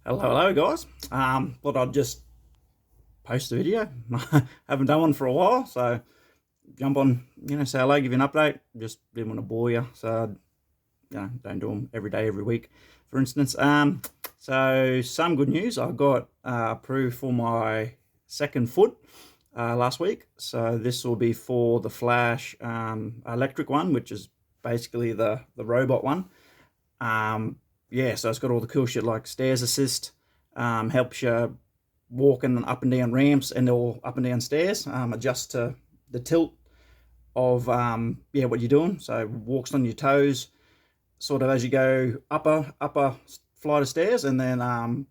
Hello, guys. Thought I'd just post a video. Haven't done one for a while, so jump on, say hello, give you an update. Just didn't want to bore you, so don't do them every day, every week, for instance. So some good news. I got approved for my second foot last week. So this will be for the Flash electric one, which is basically the robot one. So it's got all the cool shit like stairs assist, helps you walking up and down ramps and all up and down stairs, adjust to the tilt of what you're doing. So walks on your toes, sort of as you go upper flight of stairs, and then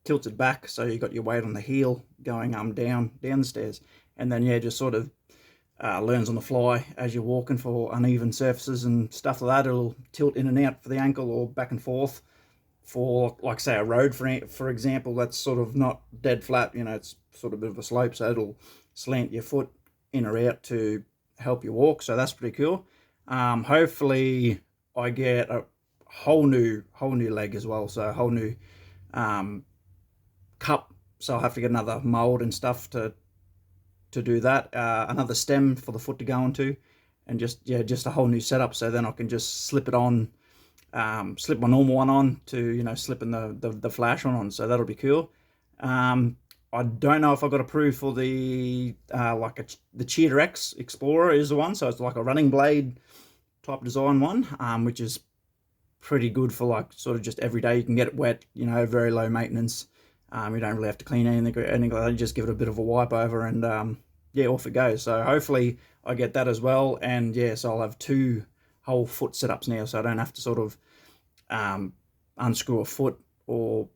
tilts it back so you got your weight on the heel going down the stairs, and then just sort of learns on the fly as you're walking for uneven surfaces and stuff like that. It'll tilt in and out for the ankle or back and forth for, like, say, a road, for example, that's sort of not dead flat, it's sort of a bit of a slope, so it'll slant your foot in or out to help you walk. So that's pretty cool. Hopefully I get a whole new leg as well, so a whole new cup, so I'll have to get another mold and stuff to do that, another stem for the foot to go onto, and just a whole new setup. So then I can just slip it on, slip my normal one on to slipping the Flash one on. So that'll be cool. I don't know if I got approved for the the Cheetah X Explorer is the one. So it's like a running blade type design one, which is pretty good for like sort of just every day. You can get it wet, very low maintenance. You don't really have to clean anything like that. You just give it a bit of a wipe over, and off it goes. So hopefully I get that as well, and so I'll have two whole foot setups now, so I don't have to sort of unscrew a foot, or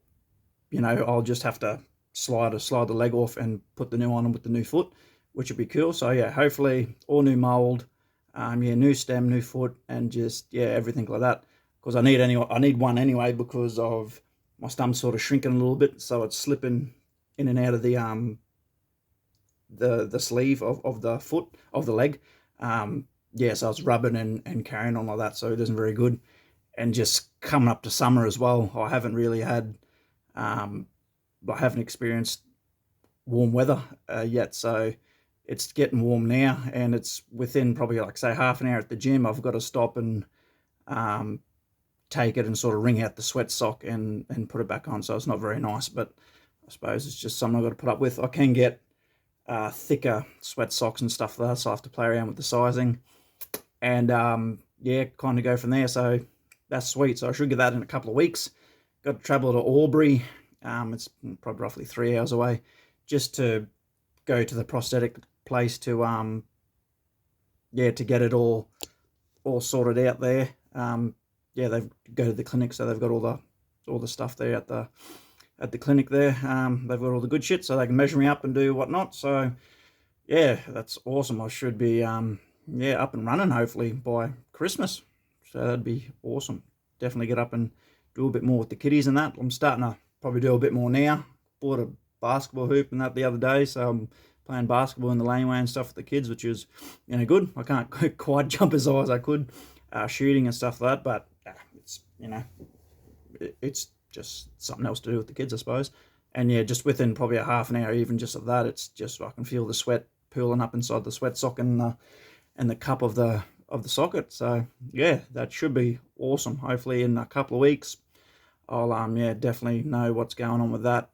I'll just have to slide the leg off and put the new on with the new foot, which would be cool. So hopefully all new mold, new stem, new foot, and just everything like that, because I need one anyway, because of my stum's sort of shrinking a little bit, so it's slipping in and out of the sleeve of the foot, of the leg. So it's rubbing and carrying on like that, so it isn't very good. And just coming up to summer as well, I haven't really had, I haven't experienced warm weather yet, so it's getting warm now, and it's within probably, like, say, half an hour at the gym, I've got to stop and take it and sort of wring out the sweat sock and put it back on. So it's not very nice, but I suppose it's just something I've got to put up with. I can get thicker sweat socks and stuff like that, so I have to play around with the sizing, and kind of go from there. So that's sweet. So I should get that in a couple of weeks. Got to travel to Albury. It's probably roughly 3 hours away, just to go to the prosthetic place to get it all sorted out there. They go to the clinic, so they've got all the stuff there at the clinic there. They've got all the good shit, so they can measure me up and do whatnot. So that's awesome. I should be up and running hopefully by Christmas. So that'd be awesome. Definitely get up and do a bit more with the kiddies and that. I'm starting to probably do a bit more now. Bought a basketball hoop and that the other day, so I'm playing basketball in the laneway and stuff with the kids, which is good. I can't quite jump as high as I could shooting and stuff like that, but it's it's just something else to do with the kids, I suppose. And just within probably a half an hour even just of that, it's just, I can feel the sweat pooling up inside the sweat sock and the cup of the socket. So that should be awesome. Hopefully in a couple of weeks I'll definitely know what's going on with that.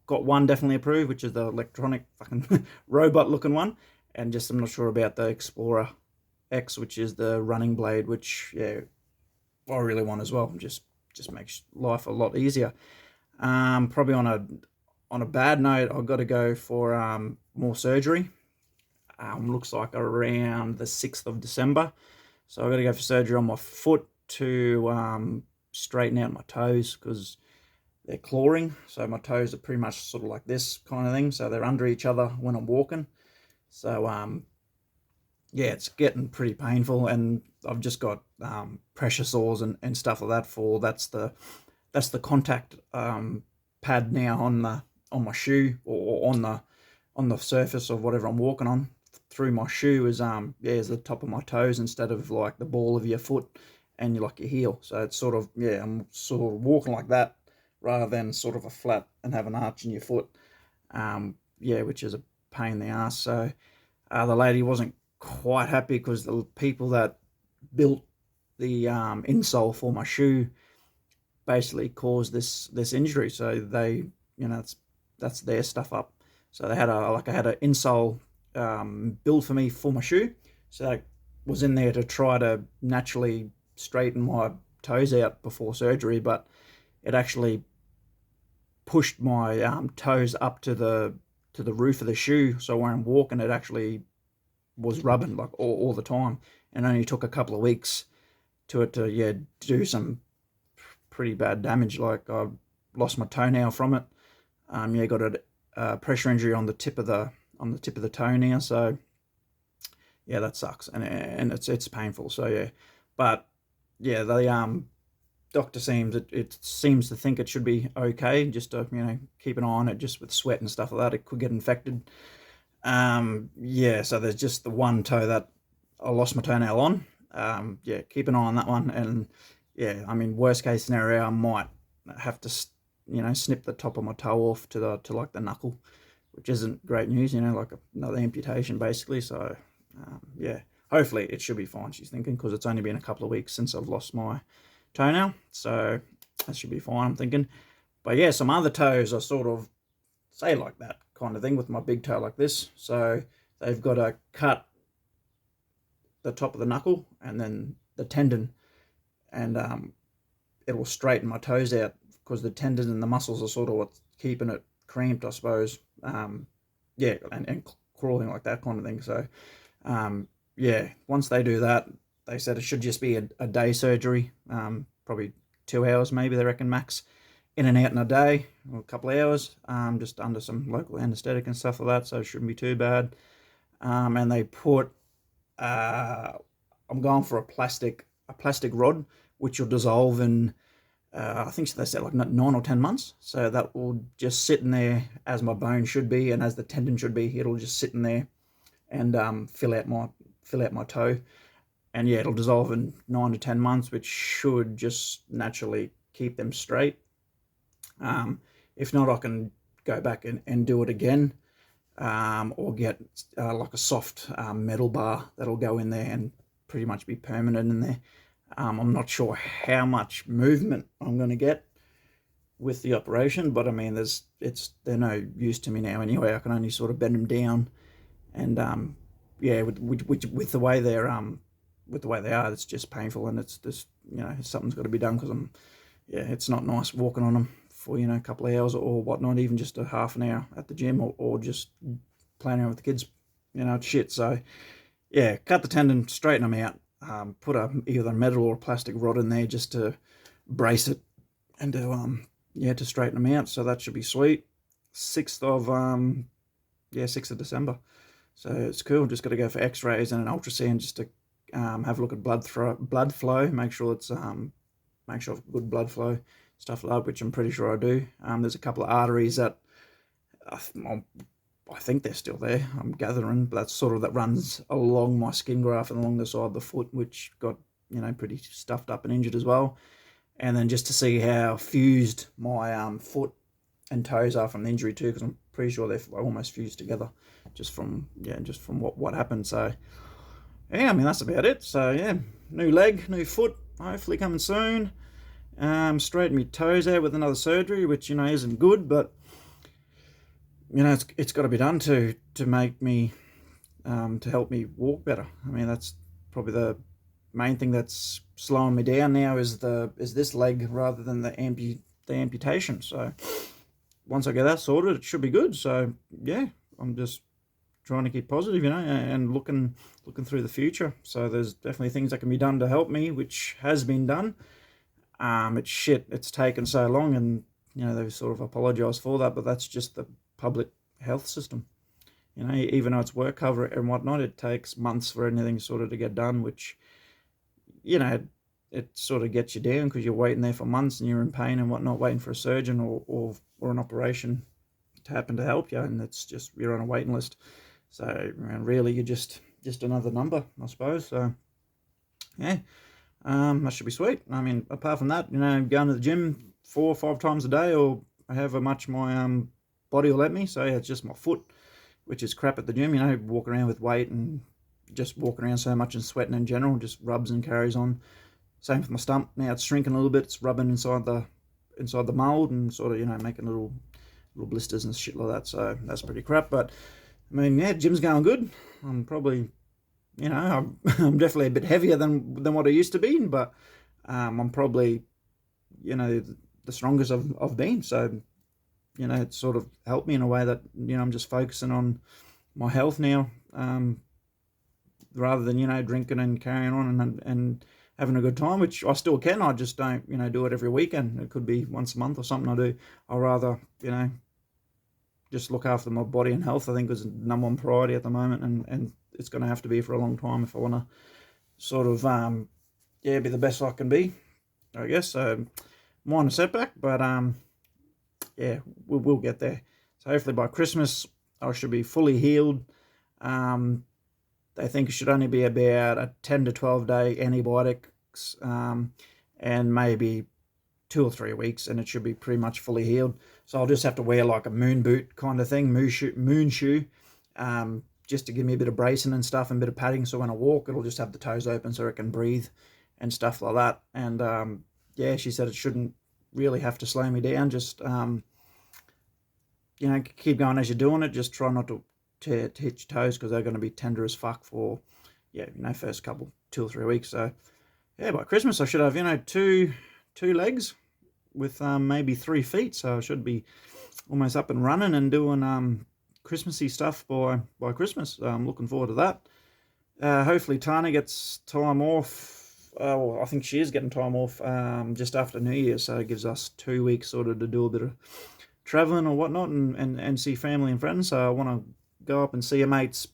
Got one definitely approved, which is the electronic fucking robot looking one, and just I'm not sure about the Explorer X, which is the running blade, which I really want as well. Just makes life a lot easier. Probably on a bad note, I've got to go for more surgery. Looks like around the 6th of December. So I've got to go for surgery on my foot to straighten out my toes, because they're clawing. So my toes are pretty much sort of like this kind of thing. So they're under each other when I'm walking. So it's getting pretty painful, and I've just got pressure sores and stuff like that. That's the contact pad now on my shoe, or on the surface of whatever I'm walking on through my shoe is the top of my toes, instead of like the ball of your foot and your heel. So it's sort of I'm sort of walking like that rather than sort of a flat and have an arch in your foot. Yeah, which is a pain in the ass. So the lady wasn't quite happy because the people that built the insole for my shoe basically caused this injury. So they, that's their stuff up. So they had I had an insole built for me for my shoe. So I was in there to try to naturally straighten my toes out before surgery, but it actually pushed my toes up to the roof of the shoe. So when I'm walking, it actually was rubbing like all the time, and only took a couple of weeks to do some pretty bad damage. Like I lost my toenail from it. Got a pressure injury on the tip of the toe now. So yeah, that sucks, and it's painful. So yeah, but yeah, the doctor seems to think it should be okay. Just to keep an eye on it, just with sweat and stuff like that, it could get infected. Yeah, so there's just the one toe that I lost my toenail on. Yeah, keep an eye on that one. And yeah, I mean, worst case scenario, I might have to, snip the top of my toe off to like the knuckle, which isn't great news, like another amputation basically. So, yeah, hopefully it should be fine, she's thinking, because it's only been a couple of weeks since I've lost my toenail. So that should be fine, I'm thinking. But yeah, some other toes are sort of say like that kind of thing with my big toe like this. So they've got to cut the top of the knuckle and then the tendon, and it will straighten my toes out because the tendon and the muscles are sort of what's keeping it cramped, I suppose. Yeah, and crawling like that kind of thing. So yeah, once they do that, they said it should just be a day surgery, probably 2 hours maybe, they reckon, max. In and out in a day, or a couple of hours, just under some local anaesthetic and stuff like that, so it shouldn't be too bad. And they put, I'm going for a plastic rod, which will dissolve in, I think they said like 9 or 10 months. So that will just sit in there as my bone should be, and as the tendon should be. It'll just sit in there and fill out my toe. And yeah, it'll dissolve in 9 to 10 months, which should just naturally keep them straight. If not, I can go back and do it again, or get like a soft metal bar that'll go in there and pretty much be permanent in there. I'm not sure how much movement I'm going to get with the operation, but I mean, they're no use to me now anyway. I can only sort of bend them down, and yeah, with the way they are, it's just painful, and it's just something's got to be done, because it's not nice walking on them for a couple of hours or whatnot, even just a half an hour at the gym, or just playing around with the kids, it's shit. So yeah, cut the tendon, straighten them out, put either a metal or a plastic rod in there just to brace it, and to straighten them out. So that should be sweet. 6th of December. So it's cool. Just got to go for X-rays and an ultrasound just to have a look at blood flow, make sure I've got good blood flow, stuff like that, which I'm pretty sure I do. There's a couple of arteries that I think they're still there, I'm gathering, but that runs along my skin graft and along the side of the foot, which got pretty stuffed up and injured as well. And then just to see how fused my foot and toes are from the injury too, because I'm pretty sure they're almost fused together just from what happened. So yeah, I mean, that's about it. So yeah, new leg, new foot, hopefully coming soon. Straighten my toes out with another surgery, which isn't good, but it's got to be done to make me to help me walk better. I mean, that's probably the main thing that's slowing me down now, is this leg rather than the amputation. So once I get that sorted, it should be good. So yeah, I'm just trying to keep positive, and looking through the future. So there's definitely things that can be done to help me, which has been done. It's shit, it's taken so long, and they've sort of apologized for that, but that's just the public health system. Even though it's work cover and whatnot, it takes months for anything sort of to get done, which it sort of gets you down, because you're waiting there for months and you're in pain and whatnot, waiting for a surgeon or an operation to happen to help you, and it's just, you're on a waiting list. So really, you're just another number, I suppose. So yeah, that should be sweet. I mean, apart from that, going to the gym 4 or 5 times a day, or however much my body will let me. So yeah, it's just my foot, which is crap at the gym. Walking around with weight and just walking around so much and sweating in general, just rubs and carries on. Same with my stump. Now it's shrinking a little bit. It's rubbing inside the mold and sort of making little blisters and shit like that. So that's pretty crap. But I mean, yeah, gym's going good. I'm probably, I'm definitely a bit heavier than what I used to be, but I'm probably, the strongest I've been. So, it's sort of helped me in a way that, I'm just focusing on my health now, rather than, drinking and carrying on and having a good time, which I still can. I just don't, do it every weekend. It could be once a month or something I do. I'd rather, just look after my body and health, I think, is the number one priority at the moment, and it's going to have to be for a long time if I want to sort of, be the best I can be, I guess. So, minor setback, but, we'll get there. So hopefully by Christmas, I should be fully healed. They think it should only be about a 10 to 12 day antibiotics, and maybe 2 or 3 weeks, and it should be pretty much fully healed. So I'll just have to wear like a moon boot kind of thing, moon shoe, just to give me a bit of bracing and stuff and a bit of padding. So when I walk, it'll just have the toes open so I can breathe and stuff like that. And she said it shouldn't really have to slow me down. Just keep going as you're doing it. Just try not to hit your toes, because they're going to be tender as fuck for first couple 2 or 3 weeks. So yeah, by Christmas I should have two legs with maybe 3 feet, so I should be almost up and running and doing Christmassy stuff by Christmas. I'm looking forward to that. Hopefully Tana gets time off. Well, I think she is getting time off just after New Year, so it gives us 2 weeks sort of to do a bit of travelling or whatnot and see family and friends. So I want to go up and see a mate's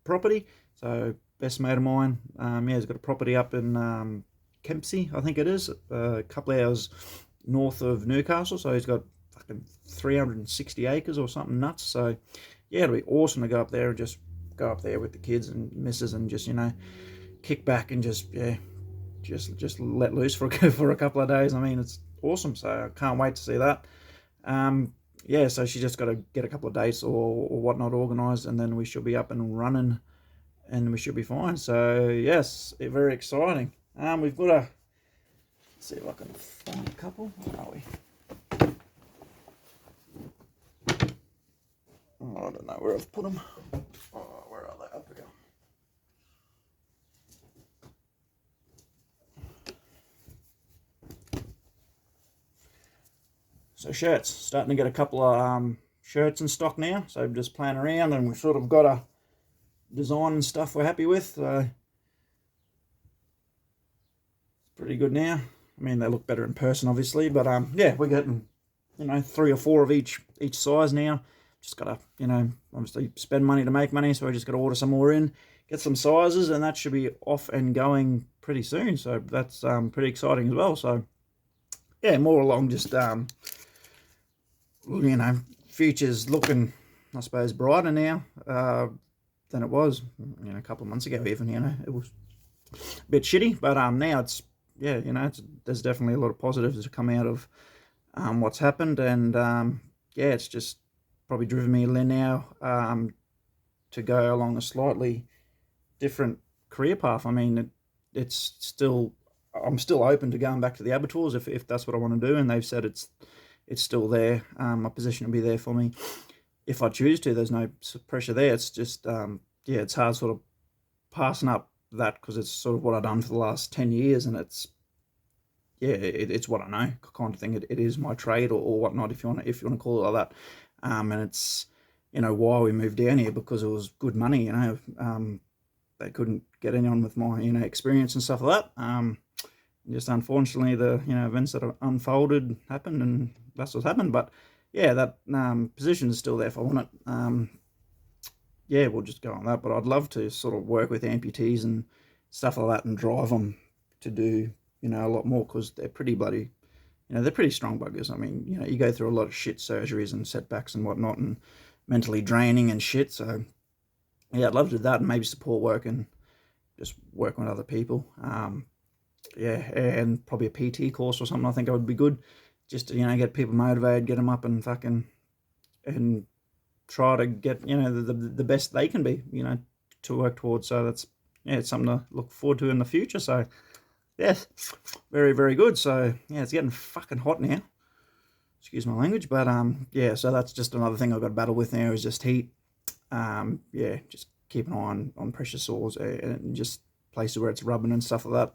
property. So best mate of mine, he's got a property up in Kempsey, I think it is, a couple of hours north of Newcastle. So he's got fucking 360 acres or something nuts. So yeah, it'll be awesome to go up there and just go up there with the kids and missus and just kick back and just let loose for a couple of days. I mean, it's awesome. So I can't wait to see that. So she just got to get a couple of dates or whatnot organised, and then we should be up and running, and we should be fine. So yes, very exciting. We've got let's see if I can find a couple. Where are we? Oh, I don't know where I've put them. Oh, where are they? Up we go. So shirts, starting to get a couple of shirts in stock now. So just playing around, and we've sort of got a design and stuff we're happy with. So pretty good now. I mean, they look better in person, obviously, but we're getting 3 or 4 of each size now. Just gotta obviously spend money to make money, so I just gotta order some more in, get some sizes, and that should be off and going pretty soon. So that's pretty exciting as well. So yeah, more along just future's looking, I suppose, brighter now than it was a couple of months ago. Even it was a bit shitty, but now it's there's definitely a lot of positives to come out of what's happened, and it's just probably driven me now to go along a slightly different career path. I mean, I'm still open to going back to the abattoirs if that's what I want to do, and they've said it's still there. My position will be there for me if I choose to. There's no pressure there. It's just it's hard sort of passing up that, because it's sort of what I've done for the last 10 years, and it's what I know kind of thing. It is my trade or whatnot, if you want to call it like that. And it's why we moved down here, because it was good money. They couldn't get anyone with my experience and stuff like that. Just unfortunately the events that have unfolded happened, and that's what happened. But yeah, that position is still there if I want it. We'll just go on that. But I'd love to sort of work with amputees and stuff like that and drive them to do a lot more, because they're pretty bloody, they're pretty strong buggers. I mean, you go through a lot of shit surgeries and setbacks and whatnot, and mentally draining and shit. So yeah, I'd love to do that, and maybe support work and just working with other people. And probably a PT course or something I think would be good, just to, you know, get people motivated, get them up and and try to get, you know, the best they can be, you know, to work towards. So that's, yeah, it's something to look forward to in the future. So yeah, very, very good. So yeah, it's getting fucking hot now. Excuse my language, but yeah. So that's just another thing I've got to battle with now is just heat. Yeah, just keep an eye on pressure sores and just places where it's rubbing and stuff like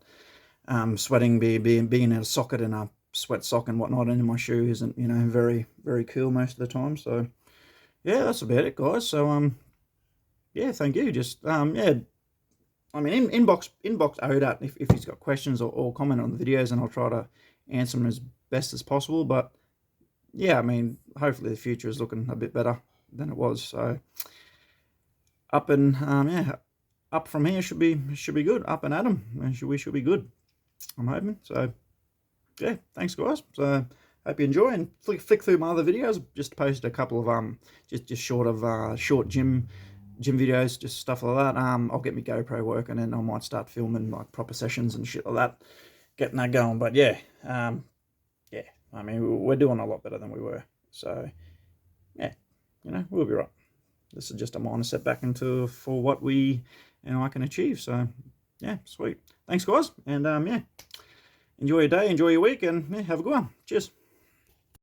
that. Sweating, being in a socket and a sweat sock and whatnot into my shoe isn't, you know, very, very cool most of the time. So yeah, that's about it, guys. So yeah, thank you. Just yeah, I mean, inbox ODAT if he's got questions or comment on the videos, and I'll try to answer them as best as possible. But yeah, I mean, hopefully the future is looking a bit better than it was. So up and yeah, up from here should be good. Up and at 'em, we should be good. I'm hoping. So yeah, thanks guys. So hope you enjoy, and flick through my other videos. Just posted a couple of just short gym videos, just stuff like that. I'll get my GoPro working, and I might start filming like proper sessions and shit like that, getting that going. But yeah, yeah, I mean, we're doing a lot better than we were. So yeah, you know, we'll be right. This is just a minor setback for what we and I can achieve. So yeah, sweet. Thanks guys, and yeah, enjoy your day, enjoy your week, and yeah, have a good one. Cheers.